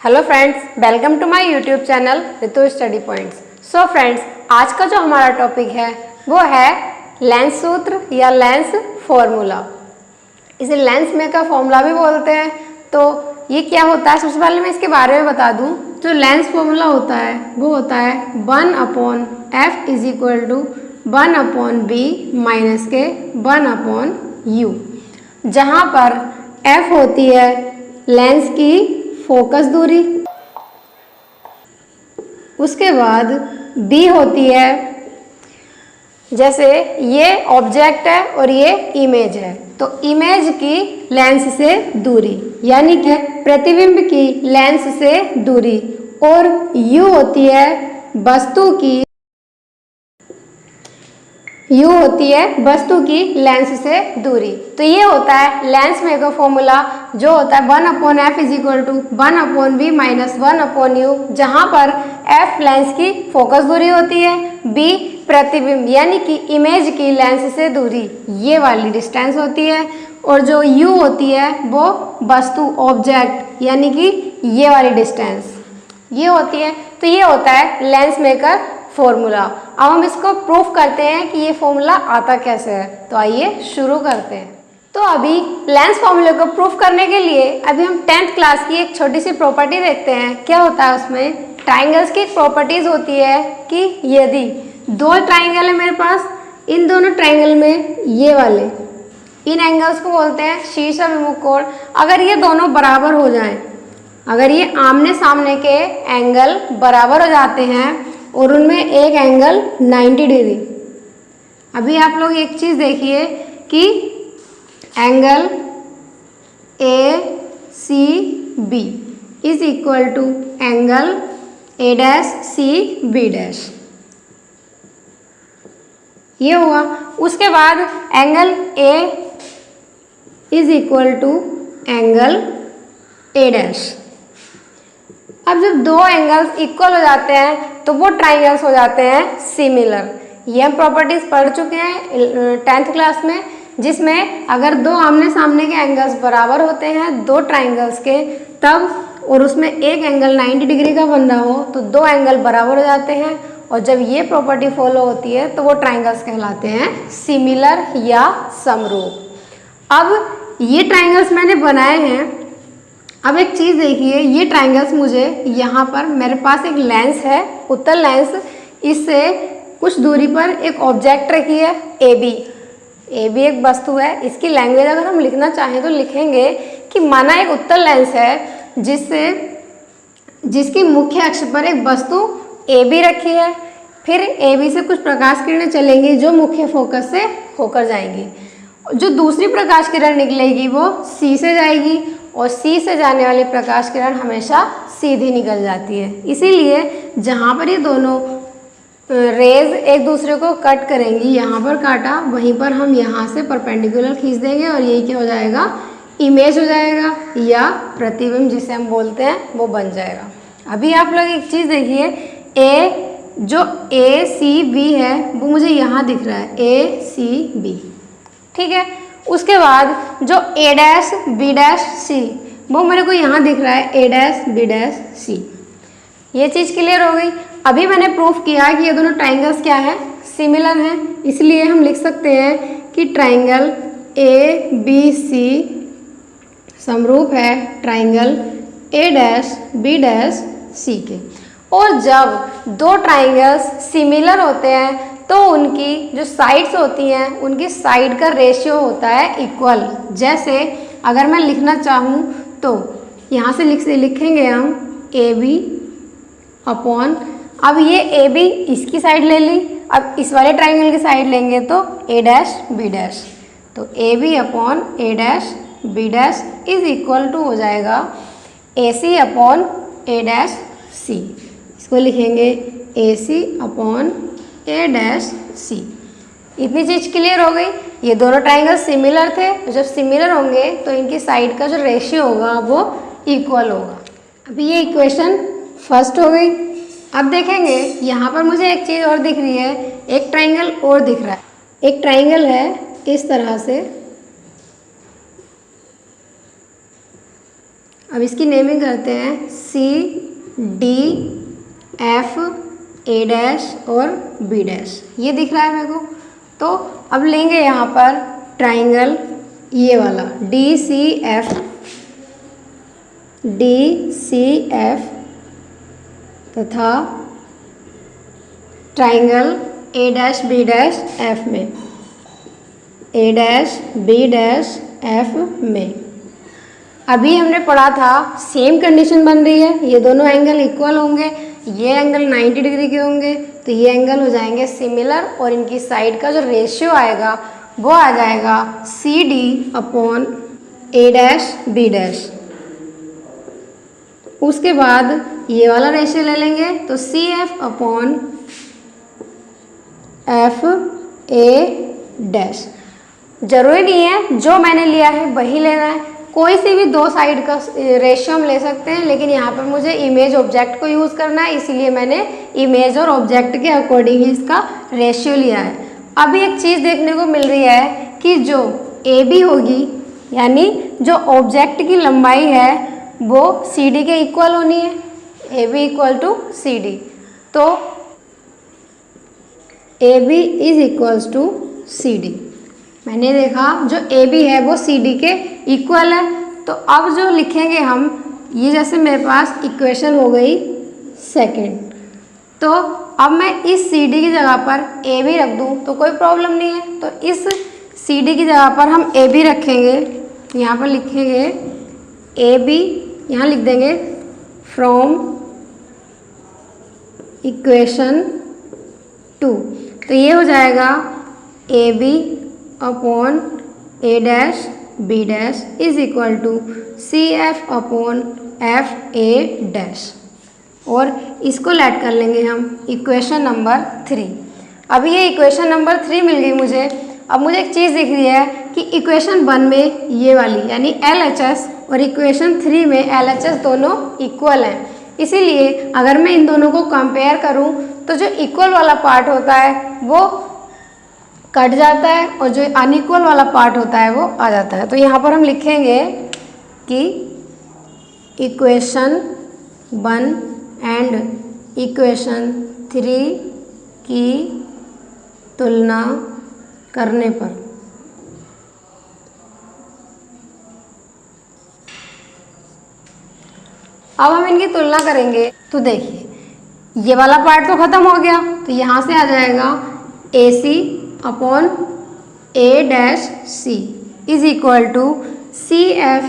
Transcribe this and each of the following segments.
Hello friends, welcome to my YouTube channel Ritu study points. So friends, आज का जो हमारा टॉपिक है वो है लेंस सूत्र या लेंस फॉर्मूला। इसे लेंस मेकर फॉर्मूला भी बोलते हैं। तो ये क्या होता है, सबसे पहले मैं इसके बारे में बता दूं। जो लेंस फॉर्मूला होता है वो होता है 1/f is equal to 1/b minus के 1/u, जहाँ पर f होती है लेंस की फोकस दूरी, उसके बाद b होती है, जैसे ये ऑब्जेक्ट है और ये इमेज है तो इमेज की लेंस से दूरी, यानी कि प्रतिबिंब की लेंस से दूरी, और u होती है वस्तु की लेंस से दूरी। तो ये होता है लेंस मेकर फॉर्मूला, जो होता है 1/f is equal to 1/b minus 1/u, जहाँ पर f लेंस की फोकस दूरी होती है, b प्रतिबिंब यानी कि इमेज की लेंस से दूरी, ये वाली डिस्टेंस होती है, और जो u होती है वो वस्तु ऑब्जेक्ट यानी कि ये वाली डिस्टेंस ये होती है। तो ये होता है लेंस मेकर फॉर्मूला। अब हम इसको प्रूफ करते हैं कि ये फॉर्मूला आता कैसे है। तो आइए शुरू करते हैं। तो अभी लेंस फॉर्मूले को प्रूफ करने के लिए अभी हम 10th क्लास की एक छोटी सी प्रॉपर्टी देखते हैं। क्या होता है उसमें, ट्राइंगल्स की प्रॉपर्टीज होती है कि यदि दो ट्राइंगल है मेरे पास, इन दोनों ट्राइंगल में ये वाले इन एंगल्स को बोलते हैं शीर्ष और विमुख कोण। अगर ये दोनों बराबर हो जाएं, अगर ये आमने सामने के एंगल बराबर हो जाते हैं और उनमें एक एंगल 90 डिग्री, अभी आप लोग एक चीज़ देखिए कि angle ACB is equal to angle A'CB', ये हुआ। उसके बाद angle A is equal to angle A'। अब जब दो एंगल्स इक्वल हो जाते हैं तो वो ट्राइंगल्स हो जाते हैं सिमिलर। ये हम प्रॉपर्टीज पढ़ चुके हैं 10th क्लास में, जिसमें अगर दो आमने सामने के एंगल्स बराबर होते हैं दो ट्राइंगल्स के तब, और उसमें एक एंगल 90 डिग्री का बन रहा हो तो दो एंगल बराबर हो जाते हैं, और जब ये प्रॉपर्टी फॉलो होती है तो वो ट्राइंगल्स कहलाते हैं सिमिलर या समरूप। अब ये ट्राइंगल्स मैंने बनाए हैं। अब एक चीज़ देखिए, ये ट्राइंगल्स मुझे यहाँ पर मेरे पास एक लेंस है, उत्तल लेंस, इससे कुछ दूरी पर एक ऑब्जेक्ट रखी है AB एक वस्तु है। इसकी लैंग्वेज अगर हम लिखना चाहें तो लिखेंगे कि माना एक उत्तल लेंस है जिसकी मुख्य अक्ष पर एक वस्तु AB रखी है, फिर AB से कुछ प्रकाश किरणें चलेंगी जो मुख्य फोकस से होकर जाएंगी। जो दूसरी प्रकाश किरण निकलेगी वो C से जाएगी, और C से जाने वाली प्रकाश किरण हमेशा सीधी निकल जाती है। इसीलिए जहाँ पर ये दोनों रेज एक दूसरे को कट करेंगी, यहाँ पर काटा, वहीं पर हम यहाँ से परपेंडिकुलर खींच देंगे और यही क्या हो जाएगा, इमेज हो जाएगा या प्रतिबिंब जिसे हम बोलते हैं वो बन जाएगा। अभी आप लोग एक चीज़ देखिए, जो ACB है वो मुझे यहाँ दिख रहा है, ACB, ठीक है। उसके बाद जो A'B'C वो मेरे को यहाँ दिख रहा है, A'B'C। ये चीज़ क्लियर हो गई। अभी मैंने प्रूफ किया कि ये दोनों ट्राइंगल्स क्या है, सिमिलर हैं, इसलिए हम लिख सकते हैं कि ट्राइंगल ABC समरूप है ट्राइंगल A'B'C के। और जब दो ट्राइंगल्स सिमिलर होते हैं तो उनकी जो साइड्स होती हैं उनकी साइड का रेशियो होता है इक्वल। जैसे अगर मैं लिखना चाहूँ तो यहाँ से लिखेंगे हम AB अपॉन, अब ये AB इसकी साइड ले ली, अब इस वाले ट्राइंगल की साइड लेंगे तो A'B', तो AB upon A'B' is equal to हो जाएगा AC अपॉन A'C। इसको लिखेंगे AC अपॉन A'C। इतनी चीज़ क्लियर हो गई। ये दोनों ट्राइंगल सिमिलर थे, जब सिमिलर होंगे तो इनकी साइड का जो रेशियो होगा वो इक्वल होगा। अभी ये इक्वेशन फर्स्ट हो गई। अब देखेंगे यहाँ पर मुझे एक चीज़ और दिख रही है, एक ट्राइंगल और दिख रहा है। एक ट्राइंगल है इस तरह से, अब इसकी नेमिंग करते हैं C D F A dash और B डैश, ये दिख रहा है मेरे को। तो अब लेंगे यहाँ पर ट्राइंगल ये वाला D C F तथा triangle A dash B dash F में, A dash B dash F में। अभी हमने पढ़ा था सेम कंडीशन बन रही है, ये दोनों एंगल इक्वल होंगे, ये एंगल 90 डिग्री के होंगे, तो ये एंगल हो जाएंगे सिमिलर और इनकी साइड का जो रेशियो आएगा वो आ जाएगा CD upon A dash B dash. उसके बाद ये वाला रेशियो ले लेंगे तो CF upon F A dash. जरूरी नहीं है जो मैंने लिया है वही लेना है, कोई सी भी दो साइड का रेशियो हम ले सकते हैं, लेकिन यहाँ पर मुझे इमेज ऑब्जेक्ट को यूज़ करना है, इसीलिए मैंने इमेज और ऑब्जेक्ट के अकॉर्डिंग ही इसका रेशियो लिया है। अभी एक चीज़ देखने को मिल रही है कि जो AB होगी, यानी जो ऑब्जेक्ट की लंबाई है वो CD के इक्वल होनी है, AB इक्वल टू CD। तो AB is equals to CD। मैंने देखा जो AB है वो CD के इक्वल है, तो अब जो लिखेंगे हम, ये जैसे मेरे पास इक्वेशन हो गई सेकंड, तो अब मैं इस CD की जगह पर AB रख दूँ तो कोई प्रॉब्लम नहीं है। तो इस CD की जगह पर हम AB रखेंगे, यहाँ पर लिखेंगे AB, यहाँ लिख देंगे फ्रॉम इक्वेशन 2, तो ये हो जाएगा AB upon A dash B dash is equal to CF upon F A dash, और इसको लेट कर लेंगे हम इक्वेशन नंबर 3। अभी ये इक्वेशन नंबर 3 मिल गई मुझे। अब मुझे एक चीज़ दिख रही है कि इक्वेशन 1 में ये वाली यानी LHS और इक्वेशन 3 में LHS दोनों इक्वल हैं, इसीलिए अगर मैं इन दोनों को कंपेयर करूं तो जो इक्वल वाला पार्ट होता है वो कट जाता है और जो अनइक्वल वाला पार्ट होता है वो आ जाता है। तो यहाँ पर हम लिखेंगे कि इक्वेशन 1 एंड इक्वेशन 3 की तुलना करने पर अब हम इनकी तुलना करेंगे तो देखिए ये वाला पार्ट तो खत्म हो गया, तो यहाँ से आ जाएगा AC upon A dash C is equal to CF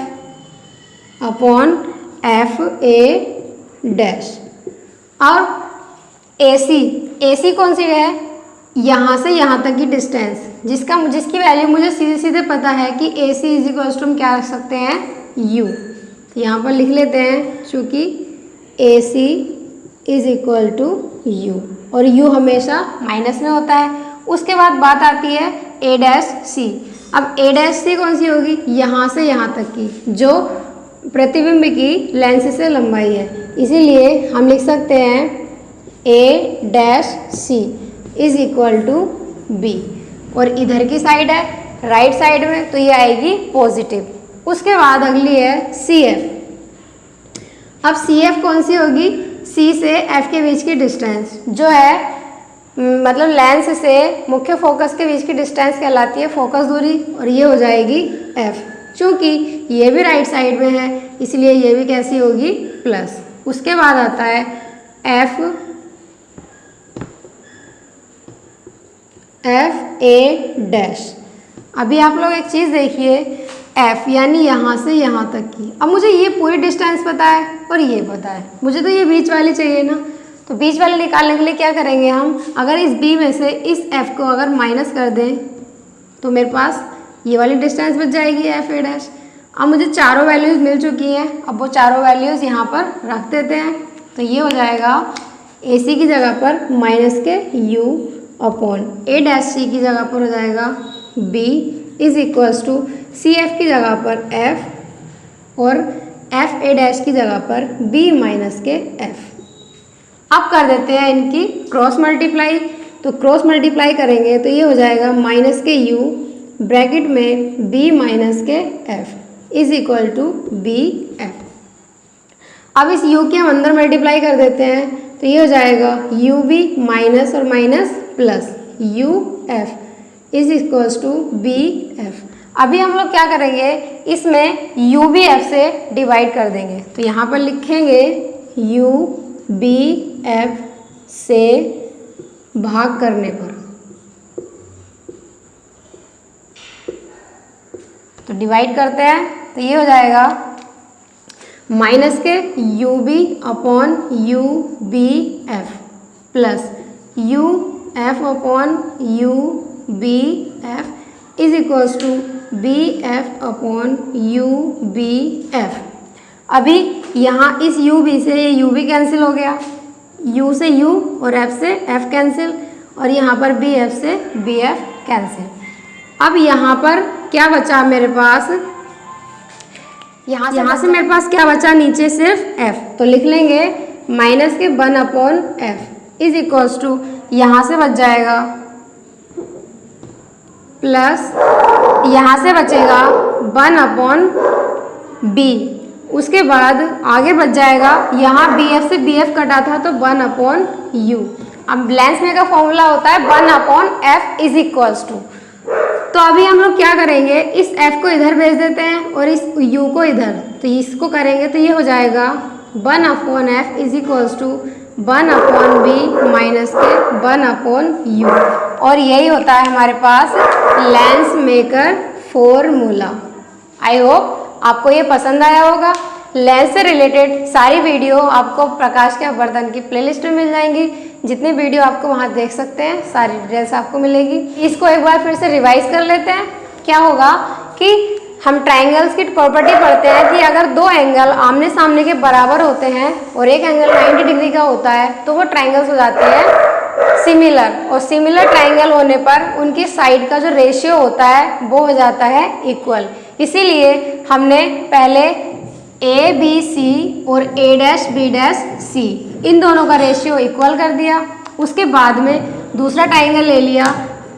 upon F A dash. और AC कौन सी है, यहाँ से यहाँ तक की डिस्टेंस, जिसकी वैल्यू मुझे सीधे सीधे पता है कि AC इज इक्वल टू हम क्या रख सकते हैं U, तो यहाँ पर लिख लेते हैं चूँकि AC is equal to U और U हमेशा माइनस में होता है। उसके बाद बात आती है A डैश C। अब A डैश C कौन सी होगी, यहाँ से यहाँ तक की जो प्रतिबिंब की लेंस से लंबाई है, इसीलिए हम लिख सकते हैं A dash C is equal to B, और इधर की साइड है राइट साइड में तो ये आएगी पॉजिटिव। उसके बाद अगली है CF। अब CF कौन सी होगी, C से F के बीच की डिस्टेंस जो है मतलब लेंस से मुख्य फोकस के बीच की डिस्टेंस कहलाती है फोकस दूरी, और ये हो जाएगी F। चूँकि ये भी राइट साइड में है इसलिए ये भी कैसी होगी प्लस। उसके बाद आता है F A डैश। अभी आप लोग एक चीज़ देखिए, F यानी यहाँ से यहाँ तक की। अब मुझे ये पूरी डिस्टेंस पता है और ये पता है, मुझे तो ये बीच वाली चाहिए ना, तो बीच वाले निकालने के लिए क्या करेंगे हम, अगर इस B में से इस F को अगर माइनस कर दें तो मेरे पास ये वाली डिस्टेंस बच जाएगी F A डैश। अब मुझे चारों वैल्यूज़ मिल चुकी हैं, अब वो चारों वैल्यूज़ यहाँ पर रख देते हैं, तो ये हो जाएगा AC की जगह पर माइनस के U upon A dash C की जगह पर हो जाएगा B is equals to CF की जगह पर F और F A डैश की जगह पर B माइनस के F। अब कर देते हैं इनकी क्रॉस मल्टीप्लाई, तो क्रॉस मल्टीप्लाई करेंगे तो ये हो जाएगा माइनस के U ब्रैकेट में B माइनस के F is equal to B F। अब इस u के हम अंदर मल्टीप्लाई कर देते हैं, तो ये हो जाएगा ub माइनस और minus plus uf is equals to bf। अभी हम लोग क्या करेंगे, इसमें ubf से डिवाइड कर देंगे, तो यहाँ पर लिखेंगे ubf से भाग करने पर, तो डिवाइड करते हैं, तो ये हो जाएगा माइनस के ub upon ubf plus uf upon ubf is equals to bf upon ubf। अभी यहाँ इस ub से ये ub कैंसिल हो गया, u से u और f से f कैंसिल, और यहाँ पर bf से bf कैंसिल। अब यहाँ पर क्या बचा मेरे पास, यहाँ से मेरे पास क्या बचा, नीचे सिर्फ f, तो लिख लेंगे माइनस के 1 upon f is equals to, यहाँ से बच जाएगा प्लस, यहाँ से बचेगा 1 अपॉन b, उसके बाद आगे बच जाएगा, यहाँ bf से bf कटा था तो 1 अपॉन u। अब लेंस में का फॉर्मूला होता है 1 upon f is equals to, तो अभी हम लोग क्या करेंगे, इस f को इधर भेज देते हैं और इस u को इधर, तो इसको करेंगे तो ये हो जाएगा 1 upon f is equals to 1 upon b minus के 1 अपॉन u, और यही होता है हमारे पास lens maker formula. I hope आपको ये पसंद आया होगा। लेंस से रिलेटेड सारी वीडियो आपको प्रकाश के अपवर्तन की प्लेलिस्ट में मिल जाएंगी, जितने वीडियो आपको वहाँ देख सकते हैं सारी डिटेल्स आपको मिलेगी। इसको एक बार फिर से रिवाइज कर लेते हैं। क्या होगा कि हम ट्राइंगल्स की प्रॉपर्टी पढ़ते हैं कि अगर दो एंगल आमने सामने के बराबर होते हैं और एक एंगल 90 डिग्री का होता है तो वो ट्राइंगल्स हो जाते हैं सिमिलर, और सिमिलर ट्राइंगल होने पर उनकी साइड का जो रेशियो होता है वो हो जाता है इक्वल। इसीलिए हमने पहले ए बी सी और ए डैश बी डैश सी इन दोनों का रेशियो इक्वल कर दिया। उसके बाद में दूसरा ट्राइंगल ले लिया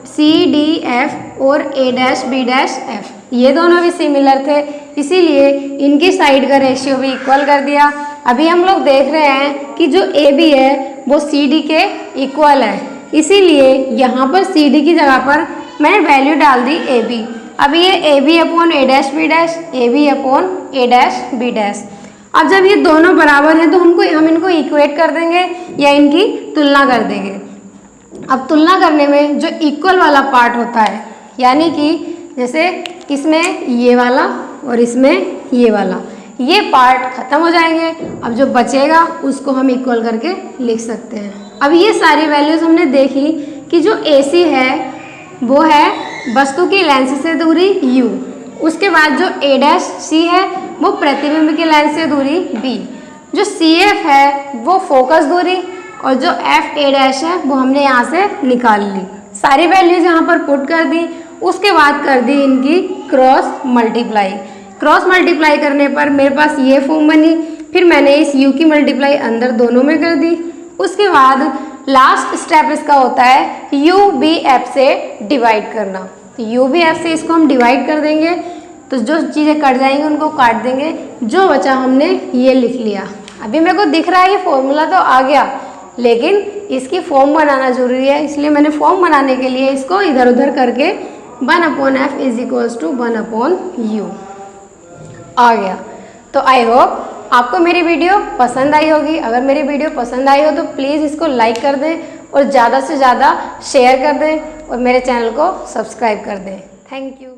सी डी एफ और ए डैश बी डैश एफ, ये दोनों भी सिमिलर थे, इसीलिए इनकी साइड का रेशियो भी इक्वल कर दिया। अभी हम लोग देख रहे हैं कि जो ए बी है वो सी डी के इक्वल है, इसीलिए यहाँ पर सी डी की जगह पर मैंने वैल्यू डाल दी ए बी। अब ये A B upon A dash B dash, A B upon A dash B dash. अब जब ये दोनों बराबर हैं तो हम इनको इक्वेट कर देंगे या इनकी तुलना कर देंगे। अब तुलना करने में जो इक्वल वाला पार्ट होता है, यानी कि जैसे इसमें ये वाला और इसमें ये वाला, ये पार्ट खत्म हो जाएंगे। अब जो बचेगा उसको हम इक्वल करके लिख सकते हैं। अब ये सारी वैल्यूज हमने देखी कि जो AC है वो है वस्तु की लेंस से दूरी u, उसके बाद जो A डैश C है वो प्रतिबिंब की लेंस से दूरी b, जो CF है वो फोकस दूरी, और जो FA डैश है वो हमने यहाँ से निकाल ली। सारी वैल्यूज यहाँ पर पुट कर दी। उसके बाद कर दी इनकी क्रॉस मल्टीप्लाई। क्रॉस मल्टीप्लाई करने पर मेरे पास ये फॉर्म बनी, फिर मैंने इस u की मल्टीप्लाई अंदर दोनों में कर दी। उसके बाद लास्ट स्टेप इसका होता है UBF से डिवाइड करना। तो UBF से इसको हम डिवाइड कर देंगे, तो जो चीज़ें कट जाएंगी उनको काट देंगे, जो बचा हमने ये लिख लिया। अभी मेरे को दिख रहा है ये फॉर्मूला तो आ गया, लेकिन इसकी फॉर्म बनाना जरूरी है, इसलिए मैंने फॉर्म बनाने के लिए इसको इधर उधर करके 1 upon F is equals to 1 upon U आ गया। तो आई होप आपको मेरी वीडियो पसंद आई होगी। अगर मेरी वीडियो पसंद आई हो तो प्लीज़ इसको लाइक कर दें और ज़्यादा से ज़्यादा शेयर कर दें और मेरे चैनल को सब्सक्राइब कर दें। Thank you.